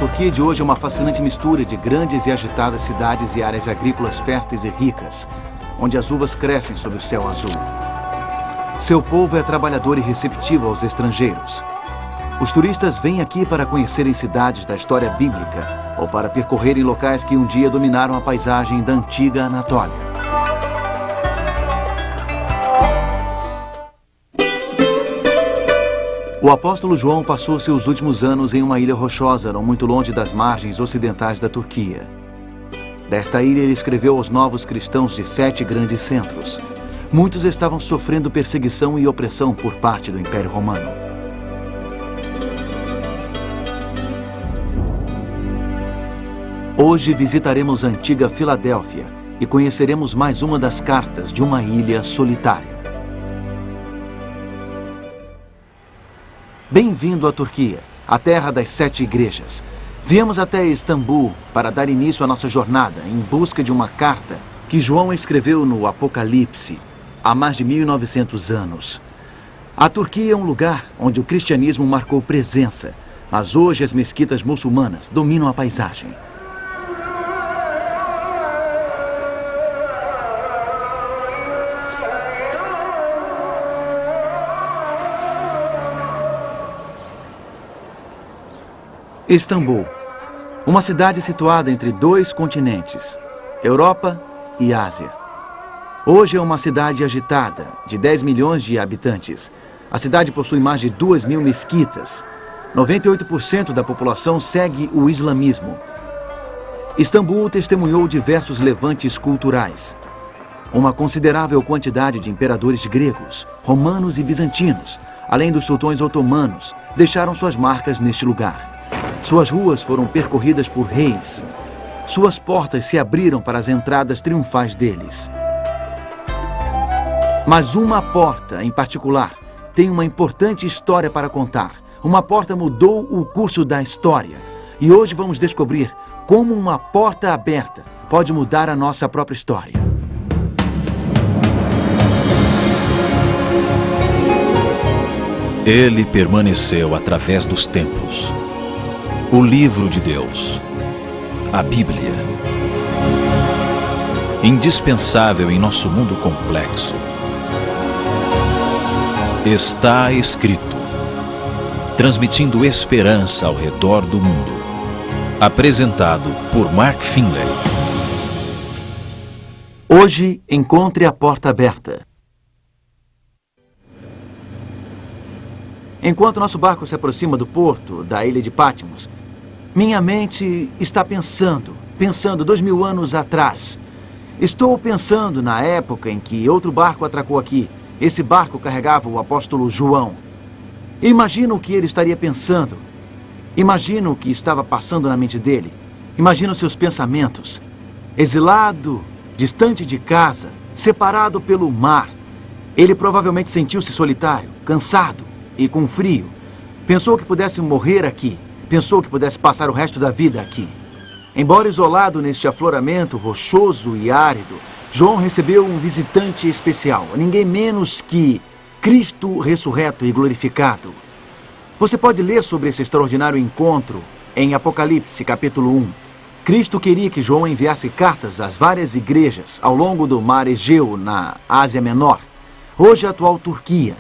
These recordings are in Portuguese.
Turquia de hoje é uma fascinante mistura de grandes e agitadas cidades e áreas agrícolas férteis e ricas, onde as uvas crescem sob o céu azul. Seu povo é trabalhador e receptivo aos estrangeiros. Os turistas vêm aqui para conhecerem cidades da história bíblica ou para percorrerem locais que um dia dominaram a paisagem da antiga Anatólia. O apóstolo João passou seus últimos anos em uma ilha rochosa, não muito longe das margens ocidentais da Turquia. Desta ilha ele escreveu aos novos cristãos de 7 grandes centros. Muitos estavam sofrendo perseguição e opressão por parte do Império Romano. Hoje visitaremos a antiga Filadélfia e conheceremos mais uma das cartas de uma ilha solitária. Bem-vindo à Turquia, a terra das 7 igrejas. Viemos até Istambul para dar início à nossa jornada em busca de uma carta que João escreveu no Apocalipse há mais de 1900 anos. A Turquia é um lugar onde o cristianismo marcou presença, mas hoje as mesquitas muçulmanas dominam a paisagem. Istambul, uma cidade situada entre 2 continentes, Europa e Ásia. Hoje é uma cidade agitada, de 10 milhões de habitantes. A cidade possui mais de 2.000 mesquitas. 98% da população segue o islamismo. Istambul testemunhou diversos levantes culturais. Uma considerável quantidade de imperadores gregos, romanos e bizantinos, além dos sultões otomanos, deixaram suas marcas neste lugar. Suas ruas foram percorridas por reis. Suas portas se abriram para as entradas triunfais deles. Mas uma porta, em particular, tem uma importante história para contar. Uma porta mudou o curso da história. E hoje vamos descobrir como uma porta aberta pode mudar a nossa própria história. Ele permaneceu através dos tempos. O livro de Deus, a Bíblia, indispensável em nosso mundo complexo. Está escrito, transmitindo esperança ao redor do mundo. Apresentado por Mark Finley. Hoje, encontre a porta aberta. Enquanto nosso barco se aproxima do porto da ilha de Patmos, minha mente está pensando 2000 anos atrás. Estou pensando na época em que outro barco atracou aqui. Esse barco carregava o apóstolo João. Imagino o que ele estaria pensando. Imagino o que estava passando na mente dele. Imagino seus pensamentos. Exilado, distante de casa, separado pelo mar. Ele provavelmente sentiu-se solitário, cansado e com frio. Pensou que pudesse morrer aqui. Pensou que pudesse passar o resto da vida aqui. Embora isolado neste afloramento rochoso e árido, João recebeu um visitante especial, ninguém menos que Cristo ressurreto e glorificado. Você pode ler sobre esse extraordinário encontro em Apocalipse, capítulo 1. Cristo queria que João enviasse cartas às várias igrejas ao longo do mar Egeu, na Ásia Menor, hoje a atual Turquia.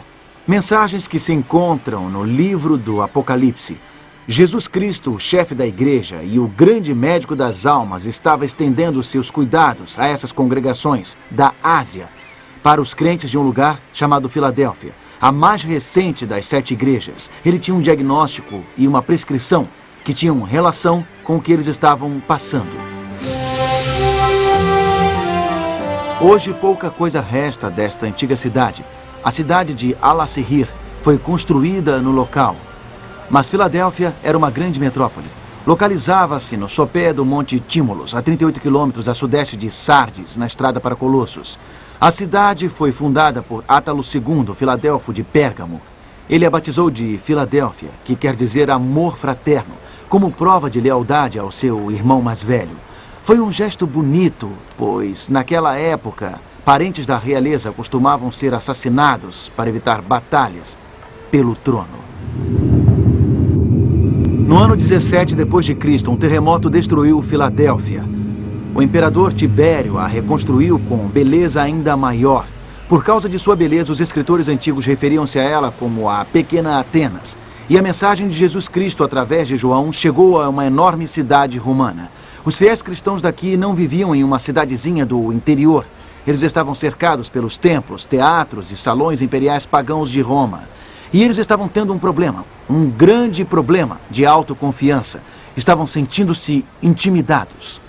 Mensagens que se encontram no livro do Apocalipse. Jesus Cristo, o chefe da igreja e o grande médico das almas, estava estendendo seus cuidados a essas congregações da Ásia para os crentes de um lugar chamado Filadélfia, a mais recente das 7 igrejas. Ele tinha um diagnóstico e uma prescrição que tinham relação com o que eles estavam passando. Hoje pouca coisa resta desta antiga cidade. A cidade de Al-Sihir foi construída no local. Mas Filadélfia era uma grande metrópole. Localizava-se no sopé do Monte Tímolos, a 38 quilômetros a sudeste de Sardes, na estrada para Colossos. A cidade foi fundada por Átalo II, Filadelfo de Pérgamo. Ele a batizou de Filadélfia, que quer dizer amor fraterno, como prova de lealdade ao seu irmão mais velho. Foi um gesto bonito, pois, naquela época, parentes da realeza costumavam ser assassinados para evitar batalhas pelo trono. No ano 17 depois de Cristo, um terremoto destruiu Filadélfia. O imperador Tibério a reconstruiu com beleza ainda maior. Por causa de sua beleza, os escritores antigos referiam-se a ela como a Pequena Atenas. E a mensagem de Jesus Cristo, através de João, chegou a uma enorme cidade romana. Os fiéis cristãos daqui não viviam em uma cidadezinha do interior. Eles estavam cercados pelos templos, teatros e salões imperiais pagãos de Roma. E eles estavam tendo um problema, um grande problema de autoconfiança. Estavam sentindo-se intimidados.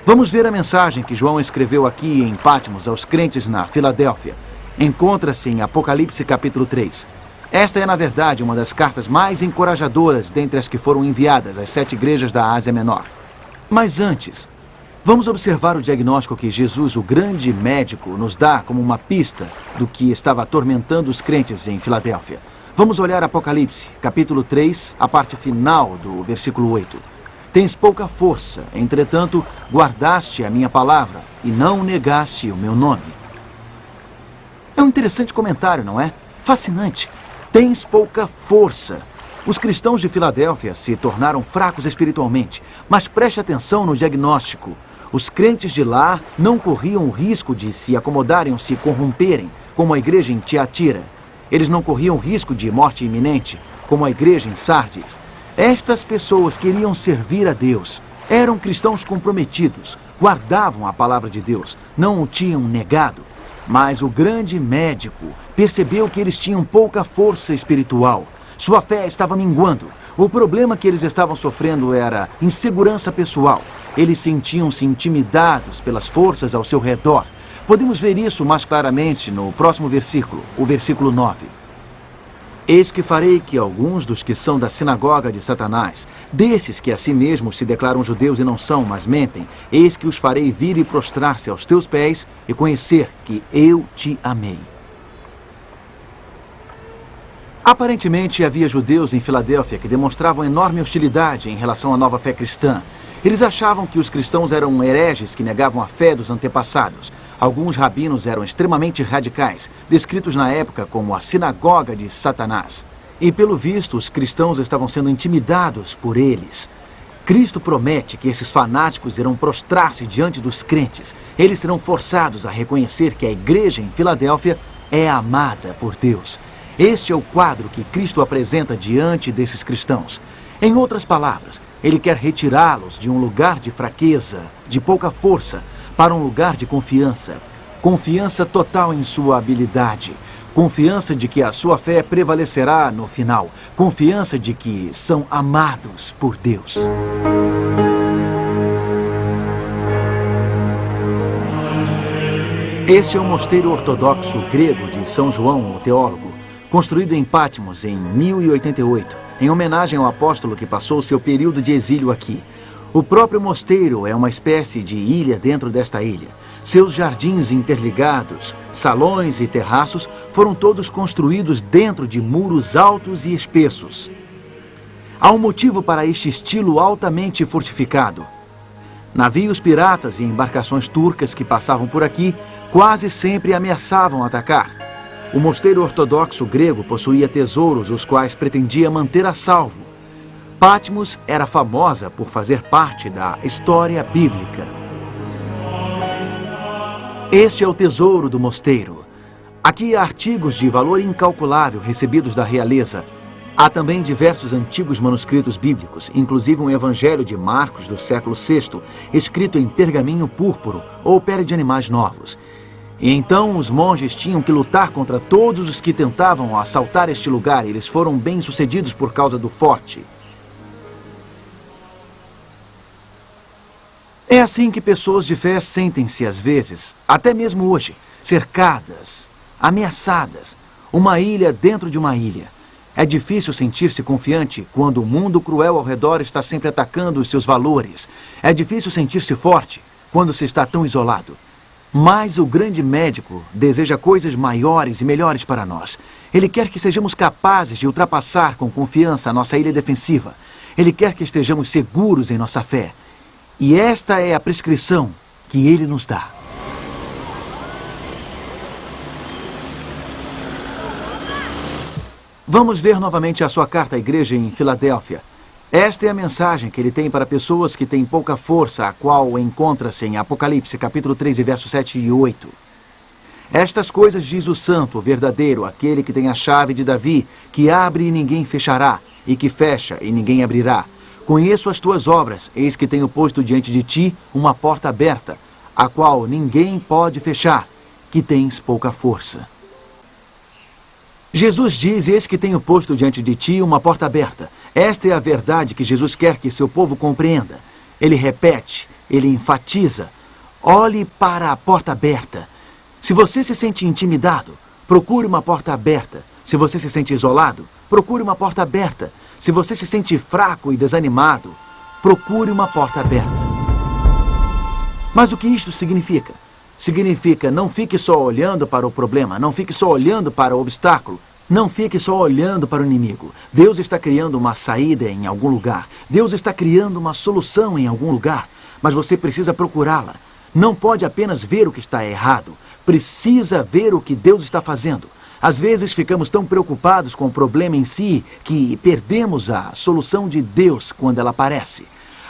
Vamos ver a mensagem que João escreveu aqui em Patmos aos crentes na Filadélfia. Encontra-se em Apocalipse capítulo 3. Esta é, na verdade, uma das cartas mais encorajadoras dentre as que foram enviadas às 7 igrejas da Ásia Menor. Mas antes, vamos observar o diagnóstico que Jesus, o grande médico, nos dá como uma pista do que estava atormentando os crentes em Filadélfia. Vamos olhar Apocalipse, capítulo 3, a parte final do versículo 8. Tens pouca força, entretanto, guardaste a minha palavra e não negaste o meu nome. É um interessante comentário, não é? Fascinante. Tens pouca força. Os cristãos de Filadélfia se tornaram fracos espiritualmente, mas preste atenção no diagnóstico. Os crentes de lá não corriam o risco de se acomodarem ou se corromperem, como a igreja em Tiatira. Eles não corriam o risco de morte iminente, como a igreja em Sardes. Estas pessoas queriam servir a Deus. Eram cristãos comprometidos, guardavam a palavra de Deus, não o tinham negado. Mas o grande médico percebeu que eles tinham pouca força espiritual. Sua fé estava minguando. O problema que eles estavam sofrendo era insegurança pessoal. Eles sentiam-se intimidados pelas forças ao seu redor. Podemos ver isso mais claramente no próximo versículo, o versículo 9. Eis que farei que alguns dos que são da sinagoga de Satanás, desses que a si mesmos se declaram judeus e não são, mas mentem, eis que os farei vir e prostrar-se aos teus pés e conhecer que eu te amei. Aparentemente, havia judeus em Filadélfia que demonstravam enorme hostilidade em relação à nova fé cristã. Eles achavam que os cristãos eram hereges que negavam a fé dos antepassados. Alguns rabinos eram extremamente radicais, descritos na época como a sinagoga de Satanás. E, pelo visto, os cristãos estavam sendo intimidados por eles. Cristo promete que esses fanáticos irão prostrar-se diante dos crentes. Eles serão forçados a reconhecer que a igreja em Filadélfia é amada por Deus. Este é o quadro que Cristo apresenta diante desses cristãos. Em outras palavras, ele quer retirá-los de um lugar de fraqueza, de pouca força, para um lugar de confiança. Confiança total em sua habilidade. Confiança de que a sua fé prevalecerá no final. Confiança de que são amados por Deus. Este é o mosteiro ortodoxo grego de São João, o teólogo, construído em Patmos em 1088, em homenagem ao apóstolo que passou seu período de exílio aqui. O próprio mosteiro é uma espécie de ilha dentro desta ilha. Seus jardins interligados, salões e terraços foram todos construídos dentro de muros altos e espessos. Há um motivo para este estilo altamente fortificado. Navios piratas e embarcações turcas que passavam por aqui quase sempre ameaçavam atacar. O mosteiro ortodoxo grego possuía tesouros os quais pretendia manter a salvo. Patmos era famosa por fazer parte da história bíblica. Este é o tesouro do mosteiro. Aqui há artigos de valor incalculável recebidos da realeza. Há também diversos antigos manuscritos bíblicos, inclusive um evangelho de Marcos do século VI, escrito em pergaminho púrpuro ou pele de animais novos. E então os monges tinham que lutar contra todos os que tentavam assaltar este lugar, e eles foram bem-sucedidos por causa do forte. É assim que pessoas de fé sentem-se às vezes, até mesmo hoje, cercadas, ameaçadas, uma ilha dentro de uma ilha. É difícil sentir-se confiante quando o mundo cruel ao redor está sempre atacando os seus valores. É difícil sentir-se forte quando se está tão isolado. Mas o grande médico deseja coisas maiores e melhores para nós. Ele quer que sejamos capazes de ultrapassar com confiança a nossa ilha defensiva. Ele quer que estejamos seguros em nossa fé. E esta é a prescrição que ele nos dá. Vamos ver novamente a sua carta à igreja em Filadélfia. Esta é a mensagem que ele tem para pessoas que têm pouca força, a qual encontra-se em Apocalipse, capítulo 3, versos 7 e 8. Estas coisas diz o santo, o verdadeiro, aquele que tem a chave de Davi, que abre e ninguém fechará, e que fecha e ninguém abrirá. Conheço as tuas obras, eis que tenho posto diante de ti uma porta aberta, a qual ninguém pode fechar, que tens pouca força. Jesus diz, eis que tenho posto diante de ti uma porta aberta. Esta é a verdade que Jesus quer que seu povo compreenda. Ele repete, ele enfatiza. Olhe para a porta aberta. Se você se sente intimidado, procure uma porta aberta. Se você se sente isolado, procure uma porta aberta. Se você se sente fraco e desanimado, procure uma porta aberta. Mas o que isto significa? Significa não fique só olhando para o problema, não fique só olhando para o obstáculo, não fique só olhando para o inimigo. Deus está criando uma saída em algum lugar. Deus está criando uma solução em algum lugar, mas você precisa procurá-la. Não pode apenas ver o que está errado, precisa ver o que Deus está fazendo. Às vezes ficamos tão preocupados com o problema em si que perdemos a solução de Deus quando ela aparece.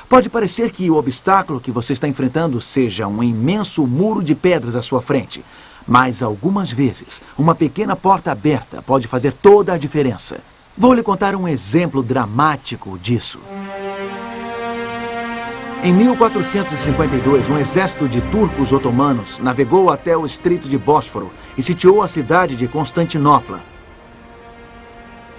Pode parecer que o obstáculo que você está enfrentando seja um imenso muro de pedras à sua frente, mas algumas vezes uma pequena porta aberta pode fazer toda a diferença. Vou lhe contar um exemplo dramático disso. Em 1452, um exército de turcos otomanos navegou até o Estreito de Bósforo e sitiou a cidade de Constantinopla.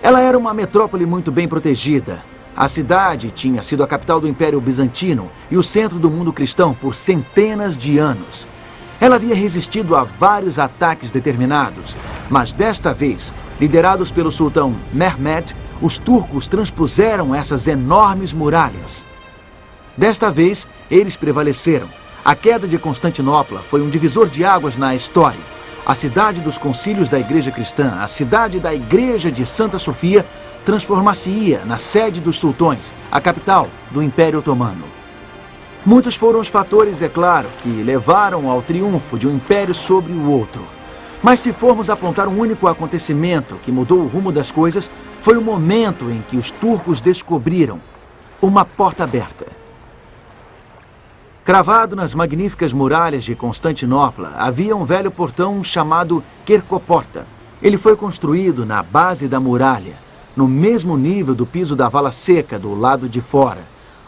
Ela era uma metrópole muito bem protegida. A cidade tinha sido a capital do Império Bizantino e o centro do mundo cristão por centenas de anos. Ela havia resistido a vários ataques determinados, mas desta vez, liderados pelo sultão Mehmed, os turcos transpuseram essas enormes muralhas. Desta vez, eles prevaleceram. A queda de Constantinopla foi um divisor de águas na história. A cidade dos concílios da Igreja Cristã, a cidade da Igreja de Santa Sofia, transformar-se-ia na sede dos sultões, a capital do Império Otomano. Muitos foram os fatores, é claro, que levaram ao triunfo de um império sobre o outro. Mas se formos apontar um único acontecimento que mudou o rumo das coisas, foi o momento em que os turcos descobriram uma porta aberta. Cravado nas magníficas muralhas de Constantinopla, havia um velho portão chamado Quercoporta. Ele foi construído na base da muralha, no mesmo nível do piso da vala seca do lado de fora.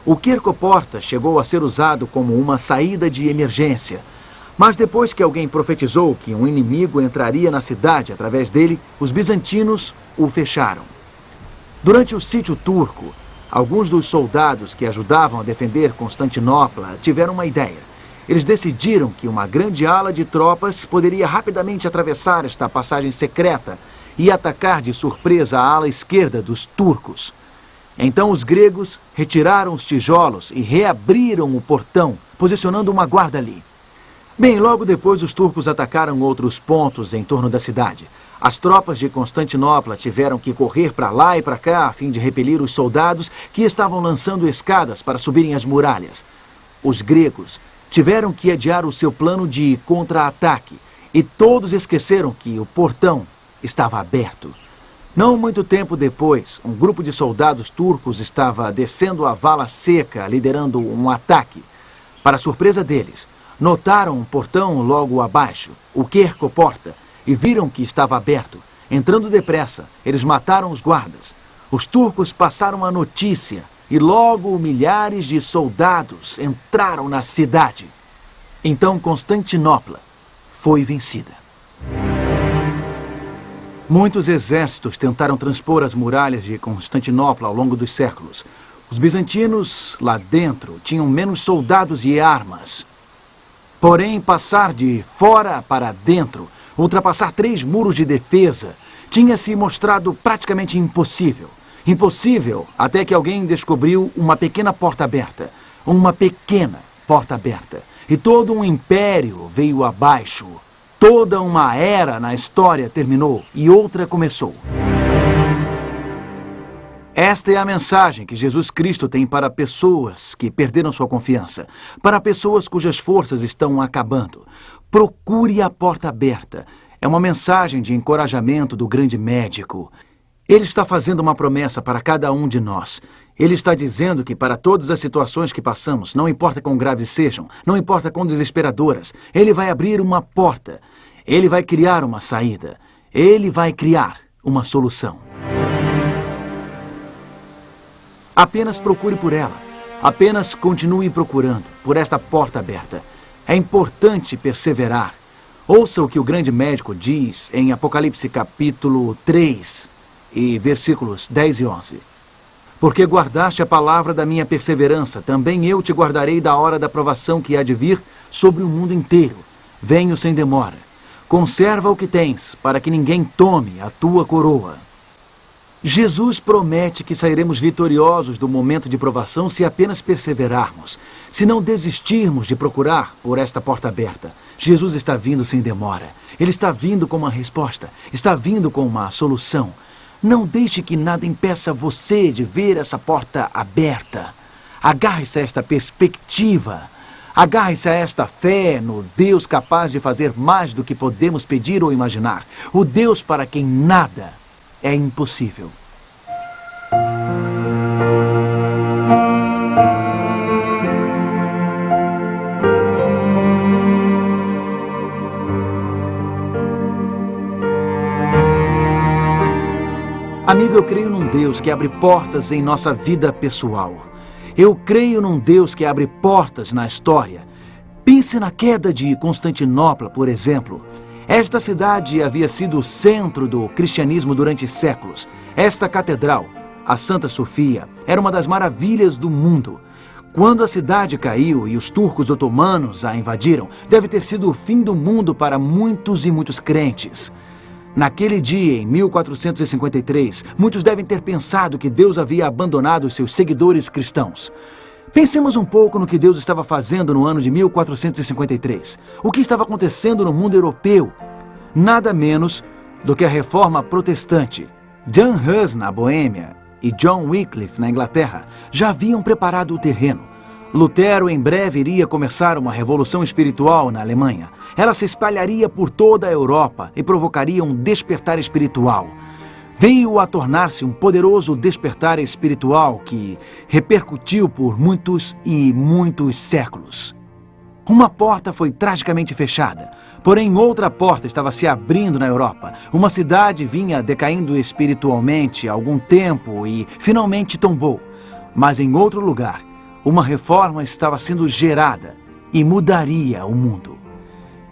O Quercoporta chegou a ser usado como uma saída de emergência. Mas depois que alguém profetizou que um inimigo entraria na cidade através dele, os bizantinos o fecharam. Durante o sítio turco, alguns dos soldados que ajudavam a defender Constantinopla tiveram uma ideia. Eles decidiram que uma grande ala de tropas poderia rapidamente atravessar esta passagem secreta e atacar de surpresa a ala esquerda dos turcos. Então os gregos retiraram os tijolos e reabriram o portão, posicionando uma guarda ali. Bem, logo depois os turcos atacaram outros pontos em torno da cidade. As tropas de Constantinopla tiveram que correr para lá e para cá a fim de repelir os soldados que estavam lançando escadas para subirem as muralhas. Os gregos tiveram que adiar o seu plano de contra-ataque e todos esqueceram que o portão estava aberto. Não muito tempo depois, um grupo de soldados turcos estava descendo a vala seca, liderando um ataque. Para surpresa deles, notaram um portão logo abaixo, o Quercoporta, e viram que estava aberto. Entrando depressa, eles mataram os guardas. Os turcos passaram a notícia e logo milhares de soldados entraram na cidade. Então Constantinopla foi vencida. Muitos exércitos tentaram transpor as muralhas de Constantinopla ao longo dos séculos. Os bizantinos, lá dentro, tinham menos soldados e armas. Porém, passar de fora para dentro, ultrapassar 3 muros de defesa, tinha se mostrado praticamente impossível. Impossível até que alguém descobriu uma pequena porta aberta. Uma pequena porta aberta. E todo um império veio abaixo. Toda uma era na história terminou e outra começou. Esta é a mensagem que Jesus Cristo tem para pessoas que perderam sua confiança, para pessoas cujas forças estão acabando. Procure a porta aberta. É uma mensagem de encorajamento do grande médico. Ele está fazendo uma promessa para cada um de nós. Ele está dizendo que para todas as situações que passamos, não importa quão graves sejam, não importa quão desesperadoras, Ele vai abrir uma porta. Ele vai criar uma saída. Ele vai criar uma solução. Apenas procure por ela. Apenas continue procurando por esta porta aberta. É importante perseverar. Ouça o que o grande médico diz em Apocalipse capítulo 3 e versículos 10 e 11. Porque guardaste a palavra da minha perseverança, também eu te guardarei da hora da provação que há de vir sobre o mundo inteiro. Venho sem demora. Conserva o que tens, para que ninguém tome a tua coroa. Jesus promete que sairemos vitoriosos do momento de provação se apenas perseverarmos, se não desistirmos de procurar por esta porta aberta. Jesus está vindo sem demora. Ele está vindo com uma resposta, está vindo com uma solução. Não deixe que nada impeça você de ver essa porta aberta. Agarre-se a esta perspectiva. Agarre-se a esta fé no Deus capaz de fazer mais do que podemos pedir ou imaginar. O Deus para quem nada é impossível. Amigo, eu creio num Deus que abre portas em nossa vida pessoal. Eu creio num Deus que abre portas na história. Pense na queda de Constantinopla, por exemplo. Esta cidade havia sido o centro do cristianismo durante séculos. Esta catedral, a Santa Sofia, era uma das maravilhas do mundo. Quando a cidade caiu e os turcos otomanos a invadiram, deve ter sido o fim do mundo para muitos e muitos crentes. Naquele dia, em 1453, muitos devem ter pensado que Deus havia abandonado seus seguidores cristãos. Pensemos um pouco no que Deus estava fazendo no ano de 1453. O que estava acontecendo no mundo europeu? Nada menos do que a Reforma Protestante. John Hus, na Boêmia, e John Wycliffe, na Inglaterra, já haviam preparado o terreno. Lutero em breve iria começar uma revolução espiritual na Alemanha. Ela se espalharia por toda a Europa e provocaria um despertar espiritual. Veio a tornar-se um poderoso despertar espiritual que repercutiu por muitos e muitos séculos. Uma porta foi tragicamente fechada, porém outra porta estava se abrindo na Europa. Uma cidade vinha decaindo espiritualmente há algum tempo e finalmente tombou. Mas em outro lugar, uma reforma estava sendo gerada e mudaria o mundo.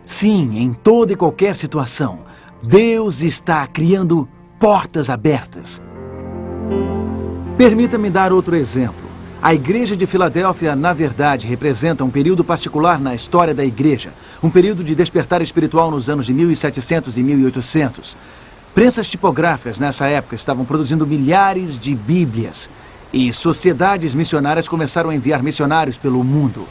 Sim, em toda e qualquer situação, Deus está criando portas abertas. Permita-me dar outro exemplo. A Igreja de Filadélfia, na verdade, representa um período particular na história da Igreja, um período de despertar espiritual nos anos de 1700 e 1800. Prensas tipográficas nessa época estavam produzindo milhares de Bíblias e sociedades missionárias começaram a enviar missionários pelo mundo.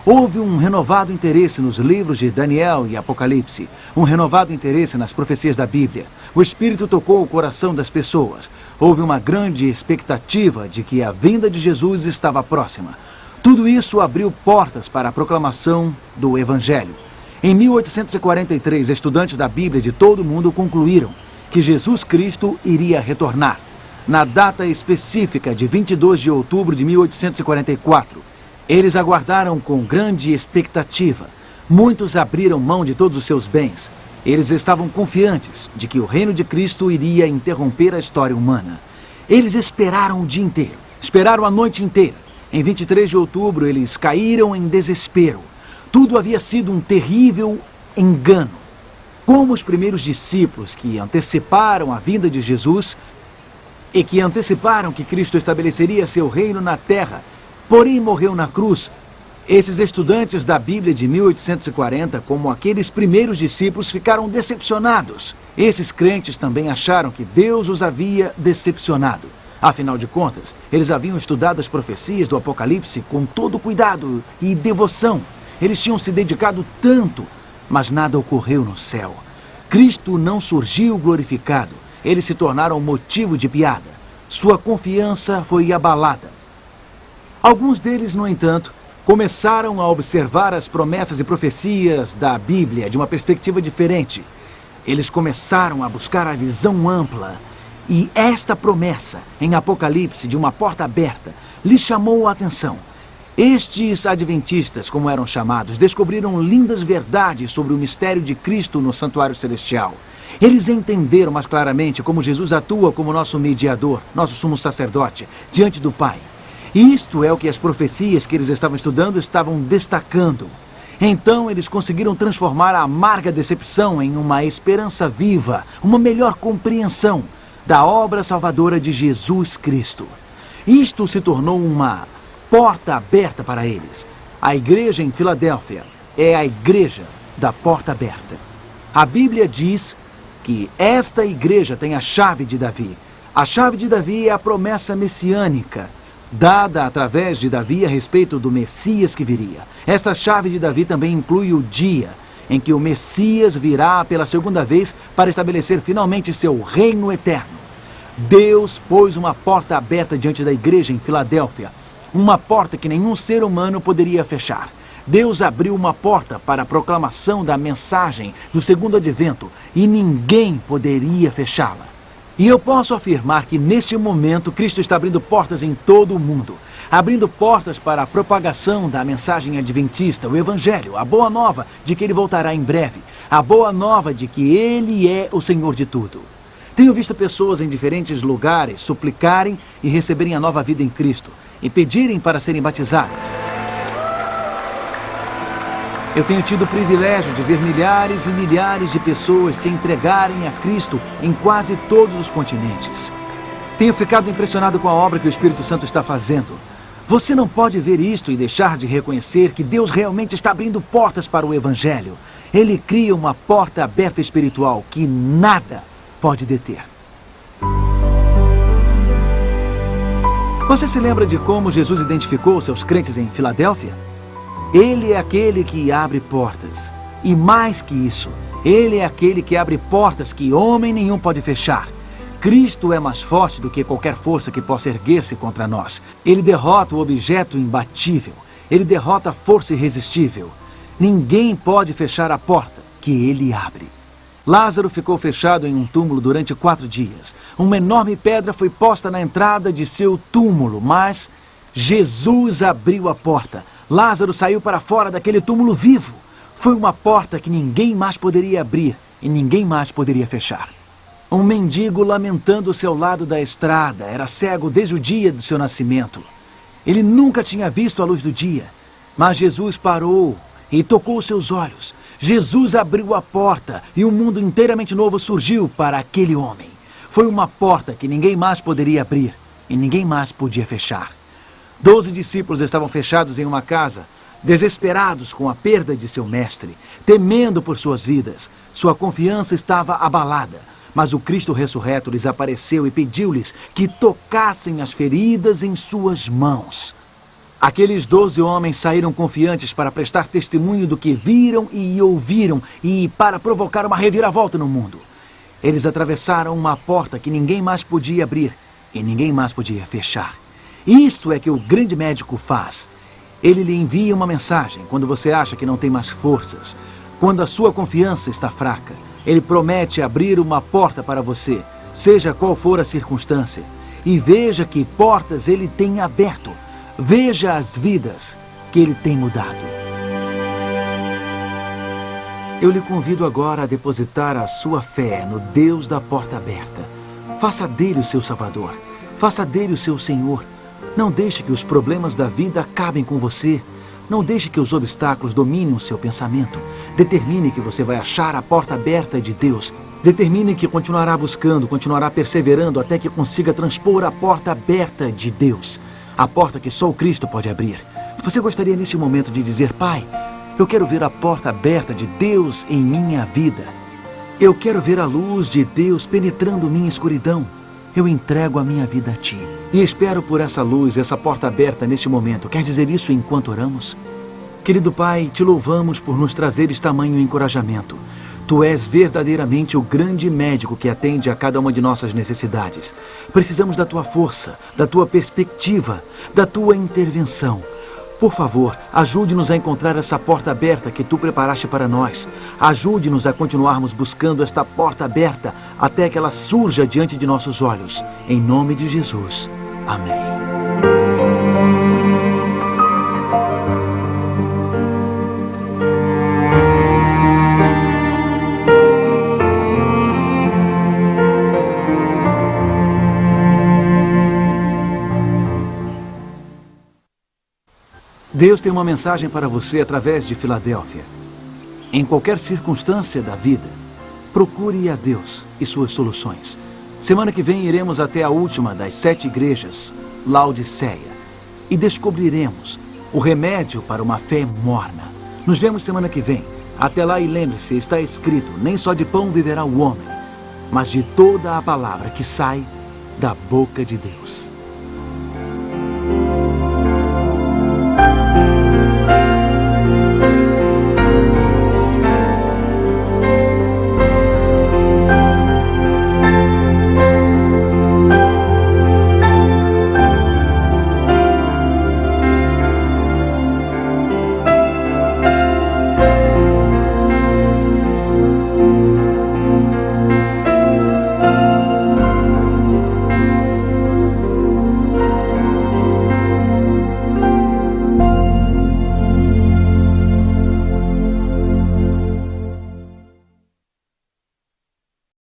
Houve um renovado interesse nos livros de Daniel e Apocalipse, um renovado interesse nas profecias da Bíblia. O Espírito tocou o coração das pessoas. Houve uma grande expectativa de que a vinda de Jesus estava próxima. Tudo isso abriu portas para a proclamação do Evangelho. Em 1843, estudantes da Bíblia de todo o mundo concluíram que Jesus Cristo iria retornar. Na data específica de 22 de outubro de 1844, eles aguardaram com grande expectativa. Muitos abriram mão de todos os seus bens. Eles estavam confiantes de que o reino de Cristo iria interromper a história humana. Eles esperaram o dia inteiro, esperaram a noite inteira. Em 23 de outubro, eles caíram em desespero. Tudo havia sido um terrível engano. Como os primeiros discípulos que anteciparam a vinda de Jesus e que anteciparam que Cristo estabeleceria seu reino na terra, porém morreu na cruz, esses estudantes da Bíblia de 1840, como aqueles primeiros discípulos, ficaram decepcionados. Esses crentes também acharam que Deus os havia decepcionado. Afinal de contas, eles haviam estudado as profecias do Apocalipse com todo cuidado e devoção. Eles tinham se dedicado tanto, mas nada ocorreu no céu. Cristo não surgiu glorificado. Eles se tornaram motivo de piada. Sua confiança foi abalada. Alguns deles, no entanto, começaram a observar as promessas e profecias da Bíblia de uma perspectiva diferente. Eles começaram a buscar a visão ampla E esta promessa, em Apocalipse, de uma porta aberta, lhe chamou a atenção. Estes adventistas, como eram chamados, descobriram lindas verdades sobre o mistério de Cristo no santuário celestial. Eles entenderam mais claramente como Jesus atua como nosso mediador, nosso sumo sacerdote, diante do Pai. Isto é o que as profecias que eles estavam estudando estavam destacando. Então eles conseguiram transformar a amarga decepção em uma esperança viva, uma melhor compreensão da obra salvadora de Jesus Cristo. Isto se tornou uma porta aberta para eles. A igreja em Filadélfia é a igreja da porta aberta. A Bíblia diz que esta igreja tem a chave de Davi. A chave de Davi é a promessa messiânica, dada através de Davi a respeito do Messias que viria. Esta chave de Davi também inclui o dia em que o Messias virá pela segunda vez para estabelecer finalmente seu reino eterno. Deus pôs uma porta aberta diante da igreja em Filadélfia, uma porta que nenhum ser humano poderia fechar. Deus abriu uma porta para a proclamação da mensagem do segundo advento e ninguém poderia fechá-la. E eu posso afirmar que neste momento Cristo está abrindo portas em todo o mundo, abrindo portas para a propagação da mensagem adventista, o Evangelho, a boa nova de que Ele voltará em breve, a boa nova de que Ele é o Senhor de tudo. Tenho visto pessoas em diferentes lugares suplicarem e receberem a nova vida em Cristo e pedirem para serem batizadas. Eu tenho tido o privilégio de ver milhares e milhares de pessoas se entregarem a Cristo em quase todos os continentes. Tenho ficado impressionado com a obra que o Espírito Santo está fazendo. Você não pode ver isto e deixar de reconhecer que Deus realmente está abrindo portas para o Evangelho. Ele cria uma porta aberta espiritual que nada pode deter. Você se lembra de como Jesus identificou seus crentes em Filadélfia? Ele é aquele que abre portas. E mais que isso, Ele é aquele que abre portas que homem nenhum pode fechar. Cristo é mais forte do que qualquer força que possa erguer-se contra nós. Ele derrota o objeto imbatível. Ele derrota a força irresistível. Ninguém pode fechar a porta que Ele abre. Lázaro ficou fechado em um túmulo durante 4 dias. Uma enorme pedra foi posta na entrada de seu túmulo, mas Jesus abriu a porta. Lázaro saiu para fora daquele túmulo vivo. Foi uma porta que ninguém mais poderia abrir e ninguém mais poderia fechar. Um mendigo lamentando ao seu lado da estrada era cego desde o dia do seu nascimento. Ele nunca tinha visto a luz do dia, mas Jesus parou e tocou seus olhos. Jesus abriu a porta e um mundo inteiramente novo surgiu para aquele homem. Foi uma porta que ninguém mais poderia abrir e ninguém mais podia fechar. 12 discípulos estavam fechados em uma casa, desesperados com a perda de seu mestre, temendo por suas vidas. Sua confiança estava abalada, mas o Cristo ressurreto lhes apareceu e pediu-lhes que tocassem as feridas em suas mãos. Aqueles 12 homens saíram confiantes para prestar testemunho do que viram e ouviram e para provocar uma reviravolta no mundo. Eles atravessaram uma porta que ninguém mais podia abrir e ninguém mais podia fechar. Isso é que o grande médico faz. Ele lhe envia uma mensagem quando você acha que não tem mais forças, quando a sua confiança está fraca. Ele promete abrir uma porta para você, seja qual for a circunstância. E veja que portas Ele tem aberto. Veja as vidas que Ele tem mudado. Eu lhe convido agora a depositar a sua fé no Deus da porta aberta. Faça dele o seu Salvador. Faça dele o seu Senhor. Não deixe que os problemas da vida acabem com você. Não deixe que os obstáculos dominem o seu pensamento. Determine que você vai achar a porta aberta de Deus. Determine que continuará buscando, continuará perseverando até que consiga transpor a porta aberta de Deus. A porta que só o Cristo pode abrir. Você gostaria neste momento de dizer: Pai, eu quero ver a porta aberta de Deus em minha vida. Eu quero ver a luz de Deus penetrando minha escuridão. Eu entrego a minha vida a Ti. E espero por essa luz, essa porta aberta neste momento. Quer dizer isso enquanto oramos? Querido Pai, Te louvamos por nos trazeres tamanho encorajamento. Tu és verdadeiramente o grande médico que atende a cada uma de nossas necessidades. Precisamos da Tua força, da Tua perspectiva, da Tua intervenção. Por favor, ajude-nos a encontrar essa porta aberta que Tu preparaste para nós. Ajude-nos a continuarmos buscando esta porta aberta até que ela surja diante de nossos olhos. Em nome de Jesus. Amém. Deus tem uma mensagem para você através de Filadélfia. Em qualquer circunstância da vida, procure a Deus e suas soluções. Semana que vem iremos até a última das 7 igrejas, Laodiceia, e descobriremos o remédio para uma fé morna. Nos vemos semana que vem. Até lá, e lembre-se, está escrito: nem só de pão viverá o homem, mas de toda a palavra que sai da boca de Deus.